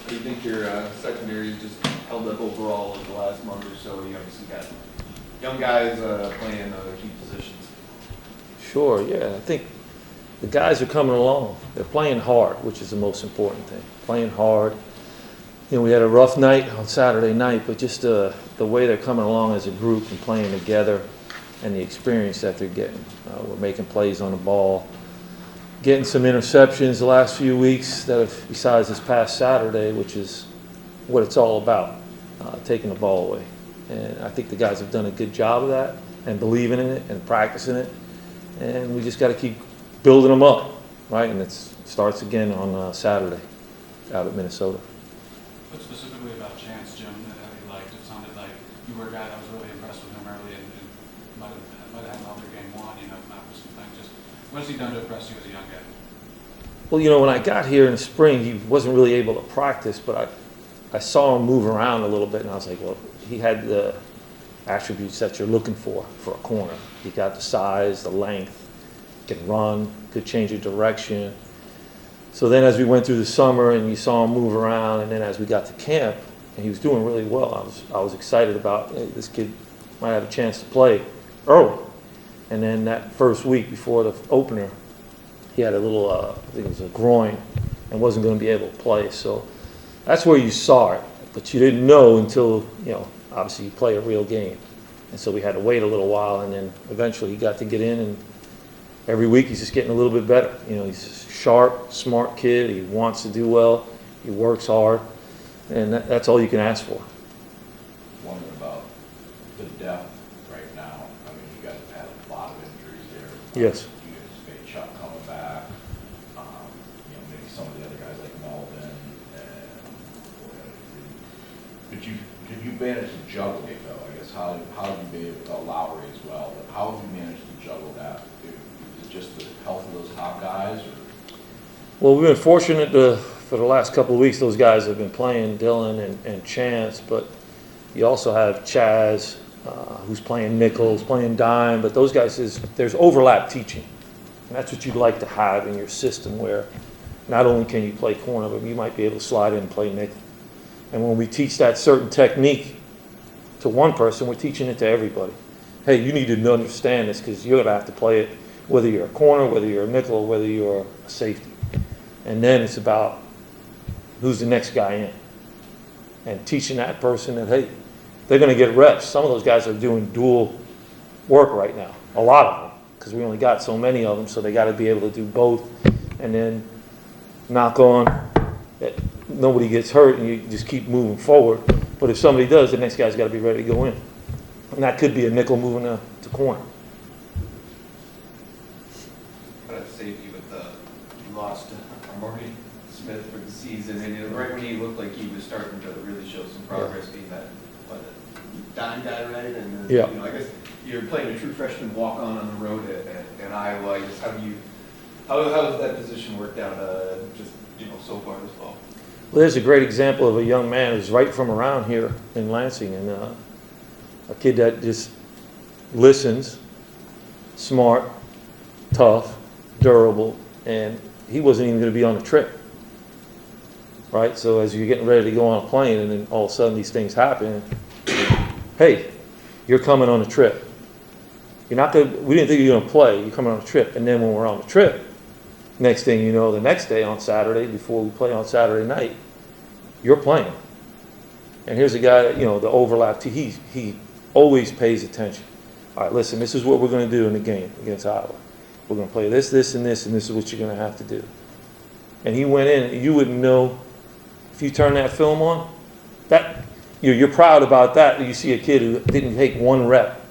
do you think your secondary has just held up overall in the last month or so? You obviously got young guys playing key positions. Sure, yeah. I think the guys are coming along. They're playing hard, which is the most important thing. Playing hard. You know, we had a rough night on Saturday night, but just the way they're coming along as a group and playing together and the experience that they're getting. We're making plays on the ball, getting some interceptions the last few weeks that have, besides this past Saturday, which is what it's all about, taking the ball away. And I think the guys have done a good job of that and believing in it and practicing it. And we just got to keep building them up, right? And it starts again on Saturday out at Minnesota. What specifically about Chance, Jim, that you liked? It sounded like you were a guy that was really impressed with him early and might have had another game one, you know, not for some things. Just what has he done to impress you as a young guy? Well, you know, when I got here in the spring, he wasn't really able to practice, but I saw him move around a little bit, and I was like, well, he had the attributes that you're looking for a corner. He got the size, the length, can run, could change of direction. So then as we went through the summer and you saw him move around, and then as we got to camp, and he was doing really well, I was excited about, hey, this kid might have a chance to play early. And then that first week before the opener, he had a little, I think it was a groin, and wasn't going to be able to play. So that's where you saw it, but you didn't know until, you know, obviously you play a real game. And so we had to wait a little while, and then eventually he got to get in, and every week he's just getting a little bit better. You know, he's a sharp, smart kid. He wants to do well. He works hard, and that's all you can ask for. Wondering about the depth right now. I mean, you guys have had a lot of injuries there. Yes. You anticipate Chuck coming back. You know, maybe some of the other guys like Melvin. Did you manage to juggle it though? I guess how have you been with Lowry as well? But how have you managed to juggle that? Is it just the health of those top guys? Or? Well, we've been fortunate for the last couple of weeks, those guys have been playing, Dylan and Chance, but you also have Chaz, who's playing nickel, playing dime, but those guys, there's overlap teaching. And that's what you'd like to have in your system, where not only can you play corner, but you might be able to slide in and play nickel. And when we teach that certain technique to one person, we're teaching it to everybody. Hey, you need to understand this because you're going to have to play it, whether you're a corner, whether you're a nickel, or whether you're a safety. And then it's about who's the next guy in. And teaching that person that, hey, they're going to get reps. Some of those guys are doing dual work right now, a lot of them, because we only got so many of them, so they got to be able to do both. And then knock on that nobody gets hurt and you just keep moving forward. But if somebody does, the next guy's got to be ready to go in. And that could be a nickel moving to corner. But safety with you lost Amari Smith for the season, and right when he looked like he was starting to really show some progress, being that dime guy, right? And Yeah. you know, I guess you're playing a true freshman walk-on on the road at Iowa. I guess how has that position worked out just so far this fall? Well, there's a great example of a young man who's right from around here in Lansing, and a kid that just listens, smart, tough, durable, and he wasn't even going to be on the trip, right? So as you're getting ready to go on a plane, and then all of a sudden these things happen, hey, you're coming on a trip. You're not going. We didn't think you were going to play. You're coming on a trip, and then when we're on the trip, next thing you know, the next day on Saturday, before we play on Saturday night, you're playing. And here's a guy that, the overlap, he always pays attention. All right, listen, this is what we're going to do in the game against Iowa. We're going to play this, this, and this, and this is what you're going to have to do. And he went in, and you wouldn't know, if you turn that film on, that you're proud about that. You see a kid who didn't take one rep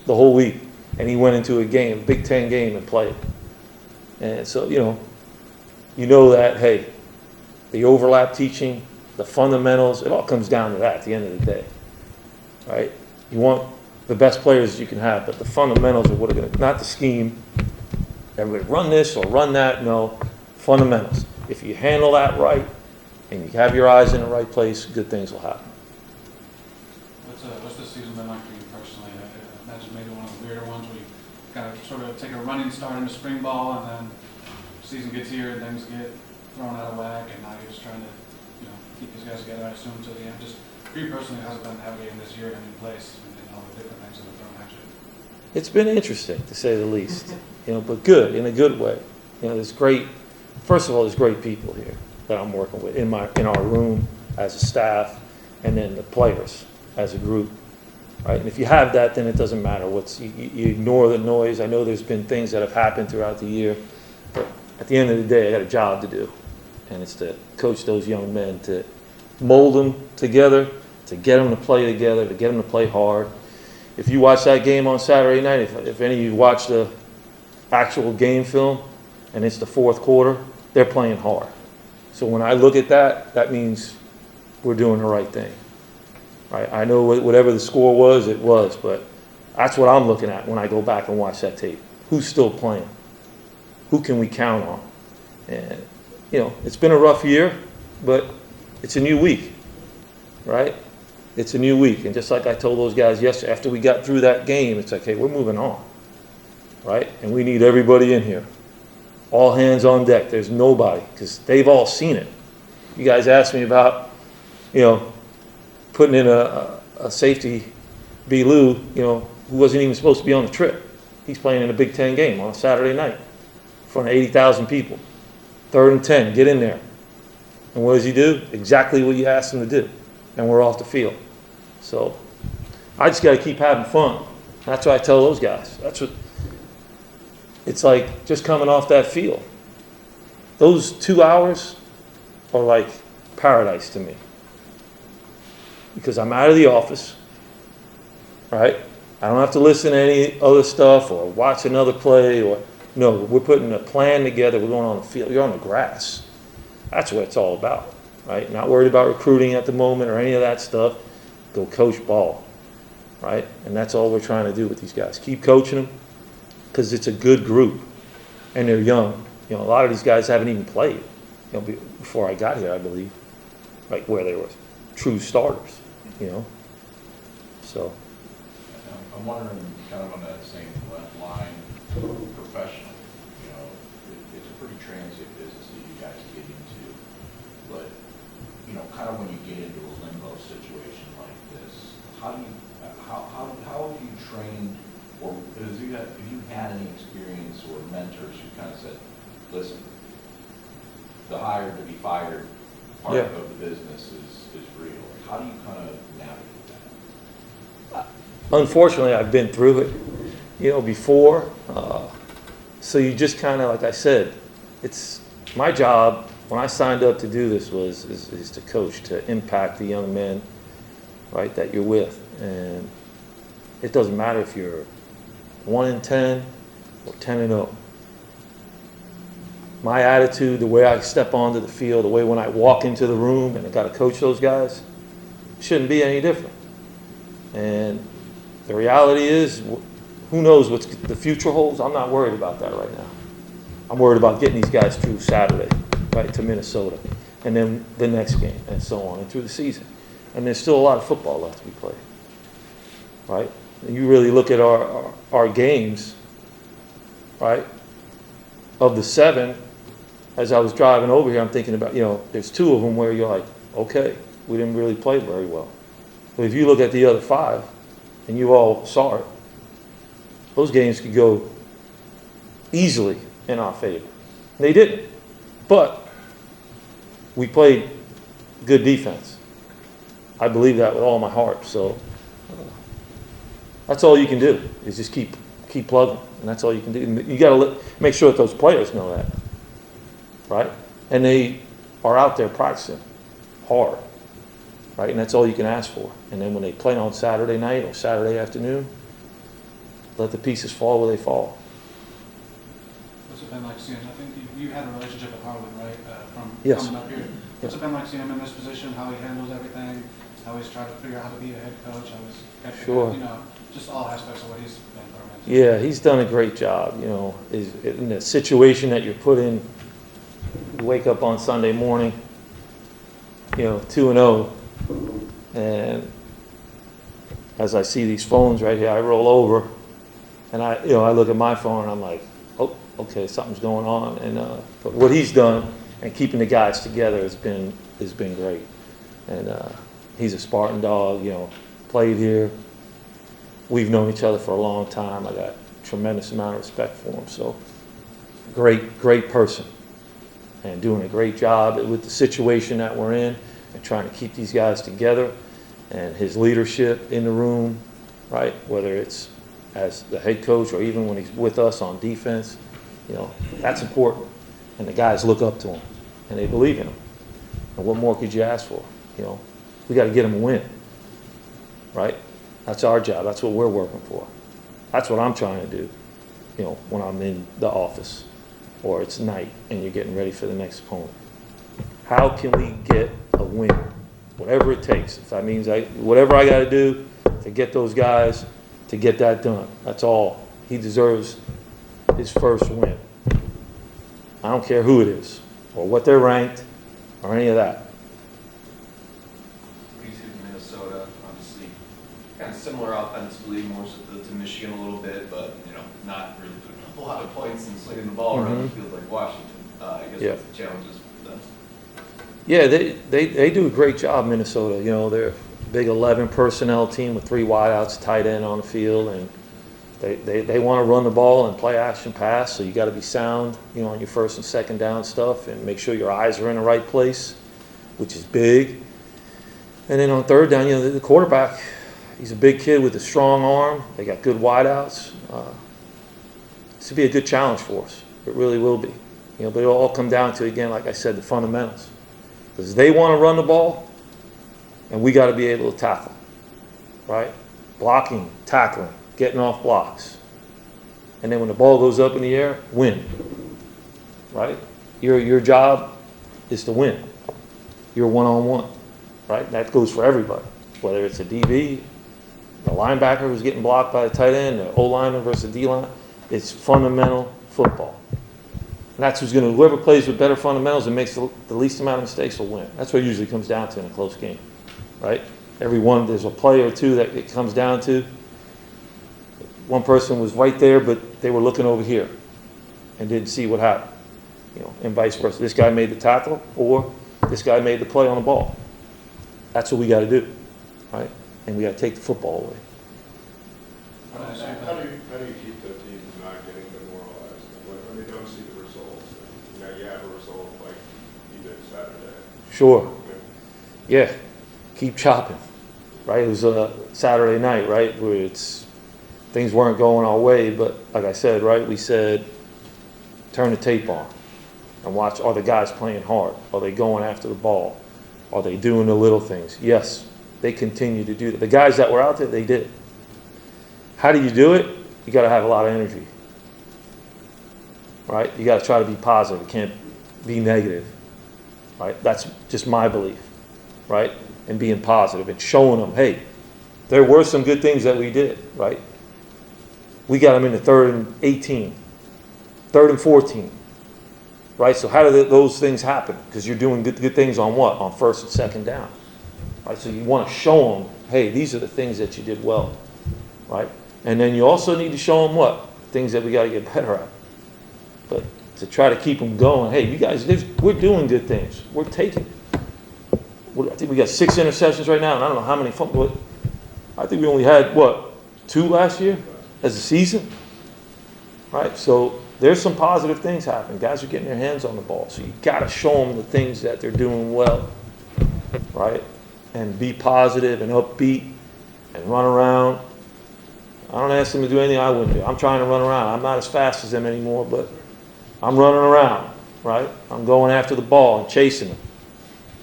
the whole week, and he went into a game, Big Ten game, and played. And so, you know that, hey, the overlap teaching, the fundamentals, it all comes down to that at the end of the day, right? You want the best players you can have, but the fundamentals are what are going to, not the scheme. Everybody run this or run that. No, fundamentals. If you handle that right and you have your eyes in the right place, good things will happen. What's this season been like for you personally? I imagine maybe one of the weirder ones where you kind of sort of take a running start into spring ball, and then season gets here and things get thrown out of whack, and now you're just trying to keep these guys together, I assume, to the end? Just for you personally, how's it been navigating this year in a new place and all the different things that have thrown at you? It's been interesting, to say the least, but good, in a good way. There's great, first of all, there's great people here that I'm working with in our room as a staff, and then the players as a group, right? And if you have that, then it doesn't matter you ignore the noise. I know there's been things that have happened throughout the year, but at the end of the day, I got a job to do, and it's to coach those young men, to mold them together, to get them to play together, to get them to play hard. If you watch that game on Saturday night, if any of you watch the actual game film, and it's the fourth quarter, they're playing hard. So when I look at that, that means we're doing the right thing. Right? I know whatever the score was, it was, but that's what I'm looking at when I go back and watch that tape. Who's still playing? Who can we count on? And, it's been a rough year, but it's a new week, right? It's a new week. And just like I told those guys yesterday, after we got through that game, it's like, hey, we're moving on, right? And we need everybody in here. All hands on deck. There's nobody, because they've all seen it. You guys asked me about, putting in a safety, B. Lou, who wasn't even supposed to be on the trip. He's playing in a Big Ten game on a Saturday night in front of 80,000 people. 3rd and 10, get in there. And what does he do? Exactly what you asked him to do. And we're off the field. So I just got to keep having fun. That's what I tell those guys. It's like just coming off that field. Those 2 hours are like paradise to me. Because I'm out of the office, right? I don't have to listen to any other stuff or watch another play. No, we're putting a plan together. We're going on the field. You're on the grass. That's what it's all about, right? Not worried about recruiting at the moment or any of that stuff. Go coach ball, right? And that's all we're trying to do with these guys. Keep coaching them, because it's a good group, and they're young. A lot of these guys haven't even played, before I got here, I believe, like where they were true starters, So. I'm wondering, kind of on that same line, professional, it's a pretty transient business that you guys get into, but, kind of when you get into a limbo situation like this, how have you trained, or have you had any experience or mentors who kind of said, listen, the hired to be fired part of the business is real? How do you kind of navigate that? Unfortunately, I've been through it, before. So you just kind of, like I said, it's my job when I signed up to do this is to coach, to impact the young men, right, that you're with. And it doesn't matter if you're 1-10 or 10-0. My attitude, the way I step onto the field, the way when I walk into the room and I got to coach those guys, shouldn't be any different. And the reality is, who knows what the future holds? I'm not worried about that right now. I'm worried about getting these guys through Saturday, right, to Minnesota, and then the next game, and so on, and through the season. And there's still a lot of football left to be played, right? And you really look at our games, right? Of the 7, as I was driving over here, I'm thinking about, there's 2 of them where you're like, okay, we didn't really play very well. But if you look at the other 5, and you all saw it, those games could go easily in our favor. They didn't. But we played good defense. I believe that with all my heart. So that's all you can do, is just keep plugging. And that's all you can do. And you got to make sure that those players know that, right? And they are out there practicing hard, right? And that's all you can ask for. And then when they play on Saturday night or Saturday afternoon, let the pieces fall where they fall. What's it been like seeing, I think you had a relationship with Harlan, right, from Yes. coming up here. What's it been like seeing him in this position, how he handles everything, how he's tried to figure out how to be a head coach, how he's, Sure. just all aspects of what he's been thrown into? Yeah, he's done a great job, is in the situation that you're put in. You wake up on Sunday morning, 2-0, and as I see these phones right here, I roll over, and I look at my phone, and I'm like, oh, okay, something's going on. And but what he's done and keeping the guys together has been great. And he's a Spartan dog, played here. We've known each other for a long time. I got tremendous amount of respect for him. So great person, and doing a great job with the situation that we're in and trying to keep these guys together, and his leadership in the room, right? Whether it's as the head coach or even when he's with us on defense, that's important. And the guys look up to him and they believe in him. And what more could you ask for? We got to get him a win, right? That's our job. That's what we're working for. That's what I'm trying to do, when I'm in the office or it's night and you're getting ready for the next opponent. How can we get a win? Whatever it takes. If that means whatever I got to do to get those guys to get that done. That's all. He deserves his first win. I don't care who it is or what they're ranked or any of that. What do you see with Minnesota? Obviously, kind of similar offensively, more so to Michigan a little bit, but not really putting up a lot of points and slinging the ball around the field like Washington. I guess Yeah. that's the challenges for them. Yeah, they do a great job, Minnesota. They're a big 11 personnel team with 3 wideouts, tight end on the field, and they want to run the ball and play action pass. So you got to be sound, on your first and second down stuff, and make sure your eyes are in the right place, which is big. And then on third down, the quarterback, he's a big kid with a strong arm. They got good wideouts. This will be a good challenge for us. It really will be. But it'll all come down to, again, like I said, the fundamentals. Because they want to run the ball, and we got to be able to tackle, right? Blocking, tackling, getting off blocks. And then when the ball goes up in the air, win, right? Your job is to win. You're one-on-one, right? That goes for everybody, whether it's a DB, the linebacker who's getting blocked by the tight end, the O-lineman versus the D-line. It's fundamental football. And that's whoever plays with better fundamentals and makes the least amount of mistakes will win. That's what it usually comes down to in a close game, right? There's a play or two that it comes down to. One person was right there, but they were looking over here and didn't see what happened, and vice versa. This guy made the tackle, or this guy made the play on the ball. That's what we got to do, right? And we got to take the football away. How do you keep the team from not getting demoralized when they don't see the results? You have a result like you did Saturday. Sure. Yeah. Keep chopping, right? It was a Saturday night, right, where things weren't going our way, but like I said, right, we said turn the tape on and watch. Are the guys playing hard? Are they going after the ball? Are they doing the little things? Yes, they continue to do that. The guys that were out there, they did. How do you do it? You got to have a lot of energy, right? You got to try to be positive. You can't be negative, right? That's just my belief, right? And being positive and showing them, hey, there were some good things that we did, right? We got them in the 3rd and 18, 3rd and 14, right? So how do those things happen? Because you're doing good things on what? On first and second down, right? So you want to show them, hey, these are the things that you did well, right? And then you also need to show them what? Things that we got to get better at. But to try to keep them going, hey, you guys, we're doing good things. We're taking, I think we got 6 interceptions right now, and I don't know how many fumbles. I think we only had, 2 last year as a season? Right? So there's some positive things happening. Guys are getting their hands on the ball. So you got to show them the things that they're doing well. Right? And be positive and upbeat and run around. I don't ask them to do anything I wouldn't do. I'm trying to run around. I'm not as fast as them anymore, but I'm running around. Right? I'm going after the ball and chasing them.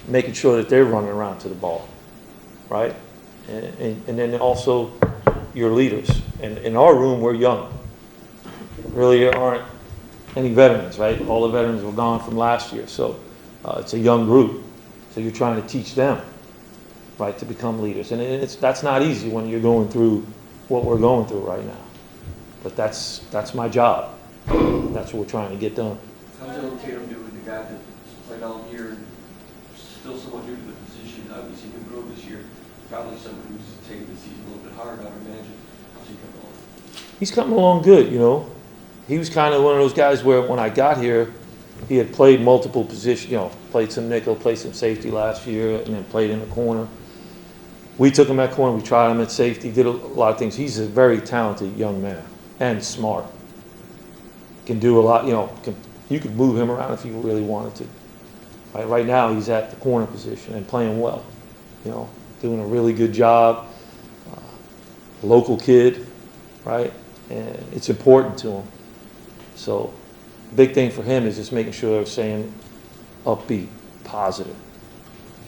Making sure that they're running around to the ball. Right? And then also your leaders. And in our room, we're young. Really aren't any veterans, right? All the veterans were gone from last year. So it's a young group. So you're trying to teach them, right, to become leaders. And that's not easy when you're going through what we're going through right now. But that's my job. That's what we're trying to get done. How's Dylan Tatum doing, the guy that's played all year and still somewhat new to the position? Obviously, he grew this year. Probably someone who's taking the season a little bit hard, I would imagine. How's he coming along? He's coming along good, He was kind of one of those guys where when I got here, he had played multiple positions, played some nickel, played some safety last year, and then played in the corner. We took him at corner, we tried him at safety, did a lot of things. He's a very talented young man and smart. Can do a lot, you could move him around if you really wanted to. Right now, he's at the corner position and playing well, doing a really good job. Local kid, right? And it's important to him. So, big thing for him is just making sure they're staying upbeat, positive,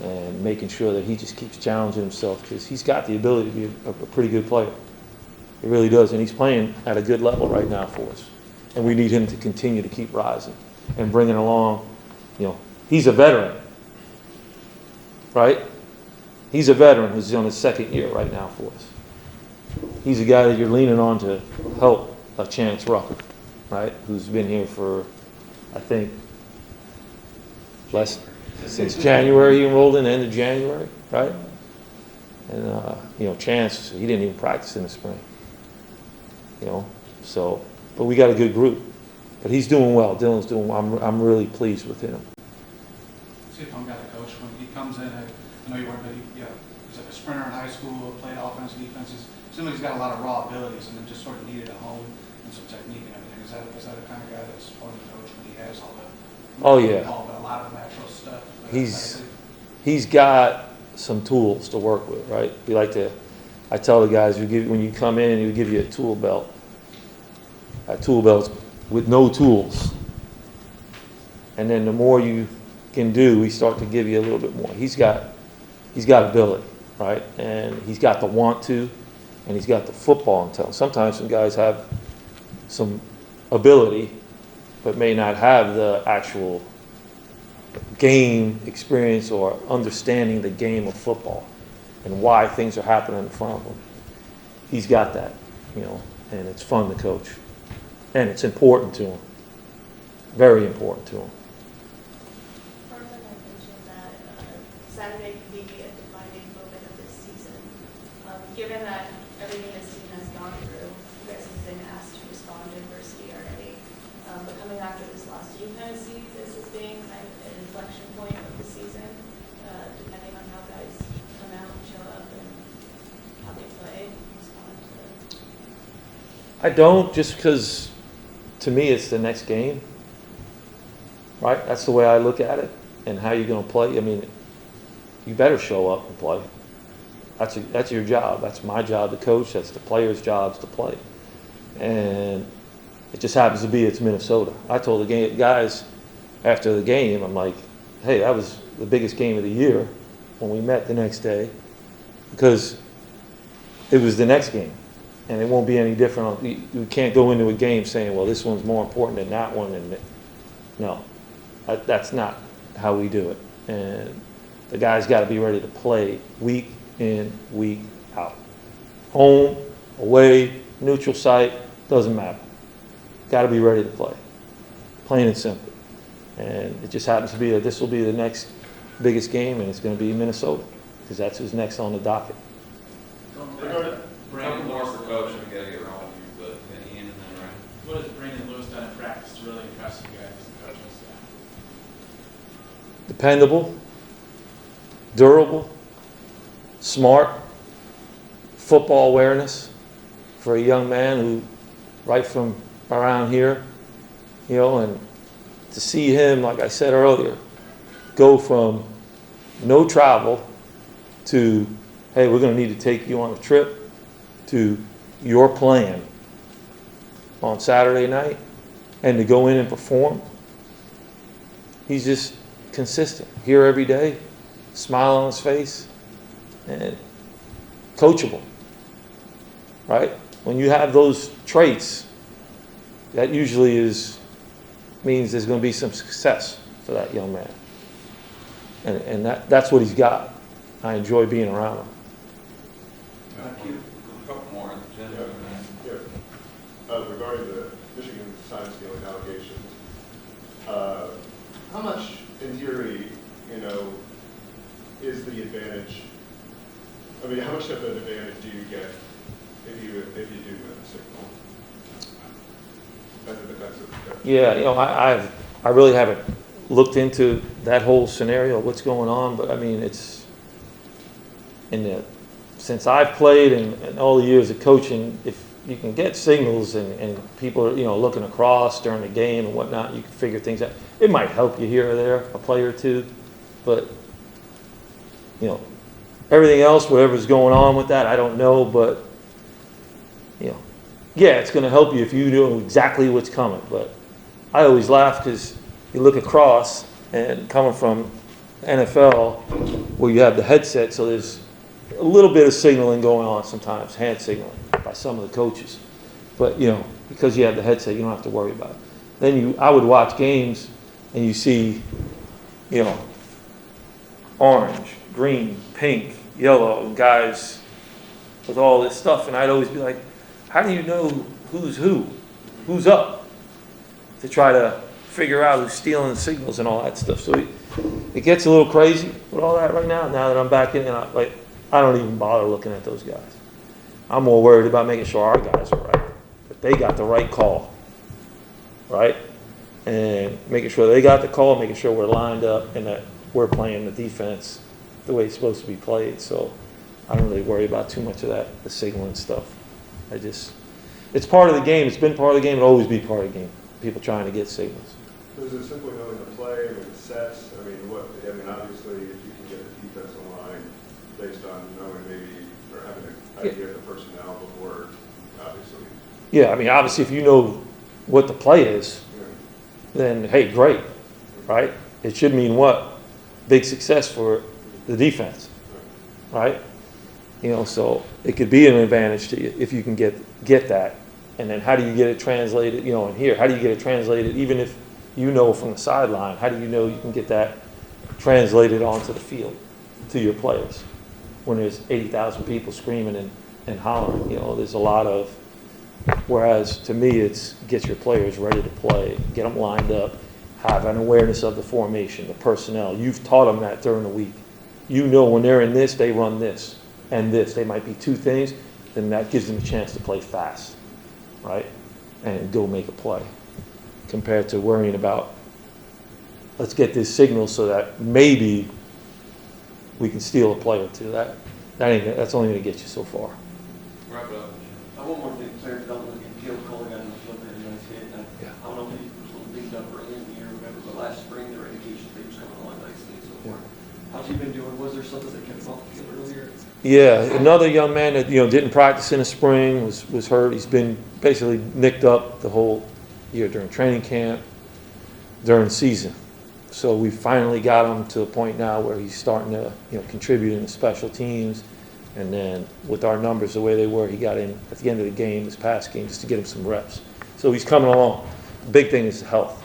and making sure that he just keeps challenging himself because he's got the ability to be a pretty good player. He really does, and he's playing at a good level right now for us. And we need him to continue to keep rising and bringing along, he's a veteran, right? He's a veteran who's on his second year right now for us. He's a guy that you're leaning on to help a Chance Rucker, right? Who's been here for, I think, since January. He enrolled in the end of January, right? And, Chance, he didn't even practice in the spring. So, but we got a good group. But he's doing well. Dylan's doing well. I'm really pleased with him. See if I'm got a coach when he comes in. I know you weren't, but he's like a sprinter in high school, played offense, defenses. Seems like he's got a lot of raw abilities, and then just sort of needed a hone and some technique and everything. Is that the kind of guy that's fun to coach when he has all the a lot of natural stuff? He's got some tools to work with, right? I tell the guys, when you come in, we give you a tool belt. That tool belt's with no tools. And then the more you can do, we start to give you a little bit more. He's got ability, right? And he's got the want to, and he's got the football intelligence. Sometimes some guys have some ability, but may not have the actual game experience or understanding the game of football and why things are happening in front of him. He's got that, and it's fun to coach. And it's important to him. Very important to him. Carmen had mentioned that Saturday could be a defining moment of this season. Given that everything this team has gone through, you guys have been asked to respond to adversity already. But coming after this loss, do you kind of see this as being kind of an inflection point of the season, depending on how guys come out and show up and how they play, respond to it? I don't, just because to me it's the next game, right? That's the way I look at it. And how you're going to play. I mean, you better show up and play. That's your job. That's my job to coach. That's the players' jobs to play. And it just happens to be it's Minnesota. I told the guys after the game, I'm like, hey, that was the biggest game of the year when we met the next day because it was the next game. And it won't be any different. You can't go into a game saying, well, this one's more important than that one. No, that's not how we do it. And the guys got to be ready to play week in, week out. Home, away, neutral site, doesn't matter. Got to be ready to play. Plain and simple. And it just happens to be that this will be the next biggest game, and it's going to be Minnesota because that's who's next on the docket. Brandon more for coach, and we gotta get wrong with you, but Ian and then Ryan. What has Brandon Lewis done in practice to really impress you guys as a coaching staff? Dependable, durable, smart, football awareness for a young man who, right from around here, and to see him, like I said earlier, go from no travel to, hey, we're going to need to take you on a trip, to your plan on Saturday night, and to go in and perform. He's just consistent. Here every day, smile on his face, and coachable, right? When you have those traits, that usually means there's going to be some success for that young man. And that's what he's got. I enjoy being around him. Thank you. A couple more. Regarding the Michigan sign stealing allegations, how much, in theory, is the advantage? I mean, how much of an advantage do you get if you do win the signal? Yeah, I really haven't looked into that whole scenario, what's going on, but I mean, it's, since I've played and all the years of coaching, if you can get signals and people are, looking across during the game and whatnot, you can figure things out. It might help you here or there, a play or two, but, everything else, whatever's going on with that, I don't know, but, yeah, it's going to help you if you know exactly what's coming, but I always laugh because you look across and coming from NFL where you have the headset, so there's a little bit of signaling going on sometimes, hand signaling by some of the coaches. But, because you have the headset, you don't have to worry about it. Then I would watch games and you see, orange, green, pink, yellow, and guys with all this stuff. And I'd always be like, how do you know who's who? Who's up? To try to figure out who's stealing the signals and all that stuff. So it gets a little crazy with all that right now that I'm back in. And I don't even bother looking at those guys. I'm more worried about making sure our guys are right. That they got the right call. Right? And making sure they got the call, making sure we're lined up and that we're playing the defense the way it's supposed to be played. So I don't really worry about too much of that, the signaling stuff. It's part of the game. It's been part of the game. It'll always be part of the game. People trying to get signals. Is it simply knowing the play, sets? Obviously, if you can get a defense line based on knowing maybe, or having an idea of the personnel before, obviously. Yeah, obviously, if you know what the play is, then, hey, great, right? It should mean what? Big success for the defense, right? So it could be an advantage to you if you can get that. And then how do you get it translated, in here? How do you get it translated, even if from the sideline, how do you know you can get that translated onto the field to your players when there's 80,000 people screaming and hollering? There's a lot of, whereas to me it's get your players ready to play, get them lined up, have an awareness of the formation, the personnel. You've taught them that during the week. When they're in this, they run this and this. They might be two things, then that gives them a chance to play fast, right? And go make a play. Compared to worrying about, let's get this signal so that maybe we can steal a play or two. That's only going to get you so far. Wrap it up. One more thing, player development, Gil calling on the field had a nice hit. I don't know if he was a little dinged up early in the year, remember, but last spring there were indications that he was coming along nicely and so forth. How's he been doing? Was there something that kept him off the field earlier? Yeah, another young man that didn't practice in the spring was hurt. He's been basically nicked up the whole year during training camp, during season. So we finally got him to a point now where he's starting to contribute in the special teams. And then with our numbers the way they were, he got in at the end of the game, this past game, just to get him some reps. So he's coming along. The big thing is health.